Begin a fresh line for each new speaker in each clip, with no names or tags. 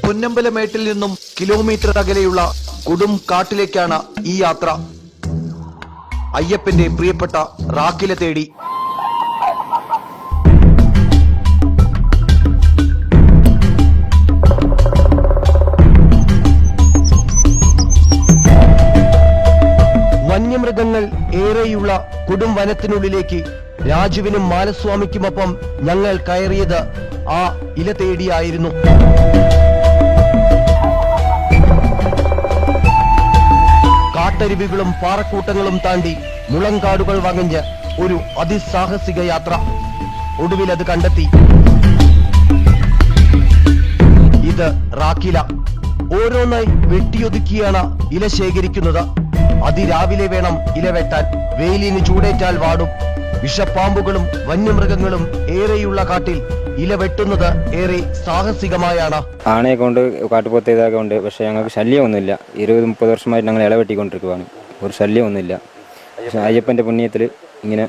പൊന്നമ്പലമേട്ടിൽ നിന്നും കിലോമീറ്റർ അകലെയുള്ള കൊടും കാട്ടിലേക്കാണ് ഈ യാത്ര. അയ്യപ്പന്റെ പ്രിയപ്പെട്ട റാക്കില തേടി. വന്യമൃഗങ്ങൾ ഏറെയുള്ള കൊടും വനത്തിനുള്ളിലേക്ക് രാജുവിനും മാലസ്വാമിക്കുമൊപ്പം ഞങ്ങൾ കയറിയത് ആ ഇല തേടിയായിരുന്നു. കാട്ടരുവികളും പാറക്കൂട്ടങ്ങളും താണ്ടി മുളങ്കാടുകൾ വകഞ്ഞ് ഒരു അതിസാഹസിക യാത്ര. ഒടുവിൽ അത് കണ്ടെത്തി. ഇത് റാക്കില. ഓരോന്നായി വെട്ടിയൊതുക്കിയാണ് ഇല ശേഖരിക്കുന്നത്. അതിരാവിലെ വേണം ഇല വെട്ടാൻ. വെയിലിന് ചൂടേറ്റാൽ വാടും. വിഷപ്പാമ്പുകളും വന്യമൃഗങ്ങളും ഏറെയുള്ള കാട്ടിൽ ഇല വെട്ടുന്നത് ഏറെ സാഹസികമായാണ്.
ആനയെ കൊണ്ട് കാട്ടുപോത്ത് ഇതൊക്കെ ഉണ്ട്. പക്ഷെ ഞങ്ങൾക്ക് ശല്യമൊന്നുമില്ല. 20-30 വർഷമായിട്ട് ഞങ്ങൾ ഇല വെട്ടിക്കൊണ്ടിരിക്കുകയാണ്. ഒരു ശല്യമൊന്നുമില്ല. പക്ഷെ അയ്യപ്പന്റെ പുണ്യത്തിൽ ഇങ്ങനെ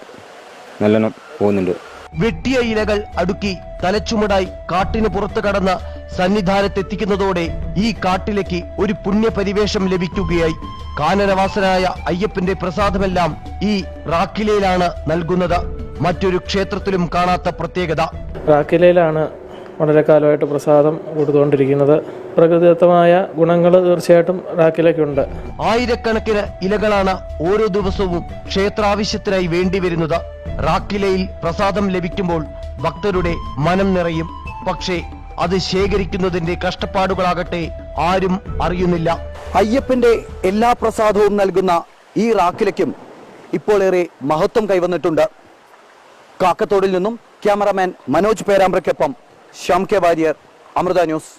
നല്ലോണം പോകുന്നുണ്ട്.
വെട്ടിയ ഇലകൾ അടുക്കി തലച്ചുമടായി കാട്ടിന് പുറത്തു കടന്ന് സന്നിധാനത്തെത്തിക്കുന്നതോടെ ഈ കാട്ടിലേക്ക് ഒരു പുണ്യപരിവേഷം ലഭിക്കുകയായി. കാനനവാസനായ അയ്യപ്പന്റെ പ്രസാദമെല്ലാം ഈ റാക്കിലയിലാണ് നൽകുന്നത്. മറ്റൊരു ക്ഷേത്രത്തിലും കാണാത്ത പ്രത്യേകത.
റാക്കിലയിലാണ് വളരെ കാലമായിട്ട് പ്രസാദം കൊടുത്തുകൊണ്ടിരിക്കുന്നത്. പ്രകൃതിദത്തമായ ഗുണങ്ങൾ തീർച്ചയായിട്ടും റാക്കിലയ്ക്കുണ്ട്.
ആയിരക്കണക്കിന് ഇലകളാണ് ഓരോ ദിവസവും ക്ഷേത്രാവശ്യത്തിനായി വേണ്ടിവരുന്നത്. റാക്കിലയിൽ പ്രസാദം ലഭിക്കുമ്പോൾ ഭക്തരുടെ മനം നിറയും. പക്ഷേ അത് ശേഖരിക്കുന്നതിന്റെ കഷ്ടപ്പാടുകളാകട്ടെ ആരും അറിയുന്നില്ല. അയ്യപ്പന്റെ എല്ലാ പ്രസാദവും നൽകുന്ന ഈ റാക്കിലയ്ക്കും ഇപ്പോൾ ഏറെ മഹത്വം കൈവന്നിട്ടുണ്ട്. കാക്കത്തോടിൽ നിന്നും ക്യാമറാമാൻ മനോജ് പേരാമ്പ്രയ്ക്കൊപ്പം ശ്യാം കെ വാര്യർ, അമൃത ന്യൂസ്.